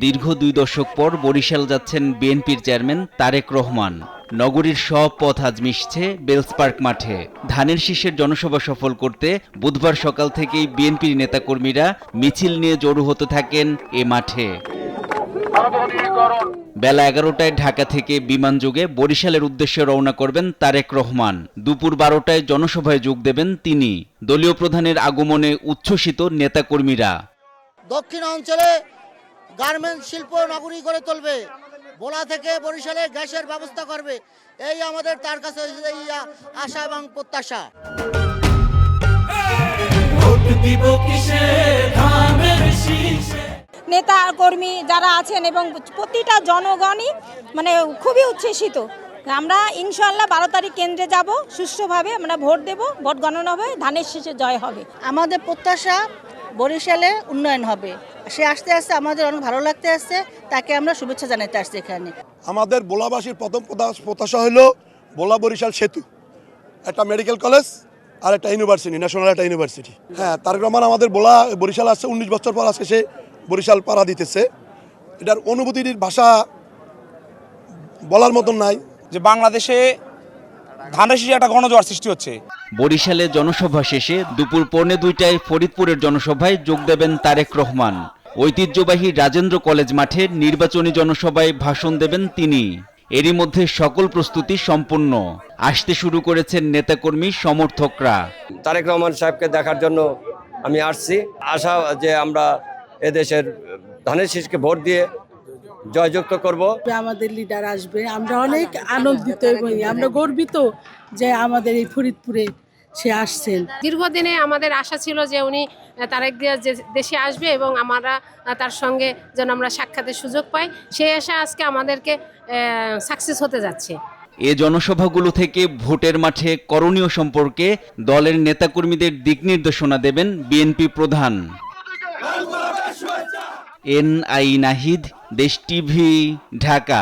দীর্ঘ 2 দশক পর বরিশাল যাচ্ছেন বিএনপির চেয়ারম্যান তারেক রহমান। নগরীর সব পথ আজ মিশছে বেলস পার্ক মাঠে। ধানের শীষের জনসভা সফল করতে বুধবার সকাল থেকেই বিএনপির নেতাকর্মীরা মিছিল নিয়ে জড়ো হতে থাকেন এ মাঠে। বেলা 11টায় ঢাকা থেকে বিমানযোগে বরিশালের উদ্দেশ্যে রওনা করবেন তারেক রহমান। দুপুর 12টায় জনসভায় যোগ দেবেন তিনি। দলীয় প্রধানের আগমনে উচ্ছ্বসিত নেতাকর্মীরা। দক্ষিণ অঞ্চলে গার্মেন্টস শিল্প নগরী গড়ে তুলবে, ভোলা থেকে বরিশালে গ্যাসের ব্যবস্থা করবে, এই আমাদের তার কাছে আশা এবং প্রত্যাশা। নেতা কর্মী যারা আছেন এবং প্রতিটা জনগণই খুবই উচ্ছ্বসিত। আমরা ইনশাআল্লাহ 12 তারিখ কেন্দ্রে যাব, সুষ্ঠুভাবে আমরা ভোট দেব, ভোট গণনা হবে, ধানের শীষে জয় হবে। আমাদের প্রত্যাশা বরিশালে উন্নয়ন হবে। সে আসতে আসতে আমাদের অনেক ভালো লাগতে আসছে, তাকে আমরা শুভেচ্ছা জানাতে আসছি। এখানে আমাদের ভোলাবাসীর প্রথম প্রত্যাশা হলো ভোলা বরিশাল সেতু, একটা মেডিকেল কলেজ আর একটা ইউনিভার্সিটি, ন্যাশনাল একটা ইউনিভার্সিটি। হ্যাঁ, তারেক রহমান আমাদের বরিশাল আসছে 19 বছর পর আজকে সে বরিশাল পাড়া দিতেছে। এটার অনুভূতির ভাষা বলার মতন নাই। যে বাংলাদেশে ধানের শীষে একটা গণজোয়ার সৃষ্টি হচ্ছে। বরিশালে জনসভা শেষে দুপুর 1:45টায় ফরিদপুরের জনসভায় যোগ দেবেন তারেক রহমান। ঐতিহ্যবাহী রাজেন্দ্র কলেজ মাঠে নির্বাচনী জনসভায় ভাষণ দেবেন তিনি। এরই মধ্যে সকল প্রস্তুতি সম্পূর্ণ। আসতে শুরু করেছেন নেতাকর্মী সমর্থকরা। তারেক রহমান সাহেবকে দেখার জন্য আমি আসছি। আশা যে আমরা এদেশের ধানের শীষকে ভোট দিয়ে জয়যুক্ত করব। আমাদের লিডার আসবে, আমরা অনেক আনন্দিত এবং আমরা গর্বিত যে আমাদের এই ফরিদপুরে সে আসছেন। দীর্ঘদিনে আমাদের আশা ছিল যে উনি তারেক দেশে আসবে এবং আমরা তার সঙ্গে যেন আমরা সাক্ষাতের সুযোগ পাই। সেই আশা আজকে আমাদেরকে সাকসেস হতে যাচ্ছে। এ জনসভাগুলো থেকে ভোটের মাঠে করণীয় সম্পর্কে দলের নেতাকর্মীদের দিক নির্দেশনা দেবেন বিএনপি প্রধান। NI নাহিদ, দেশ টিভি, ঢাকা।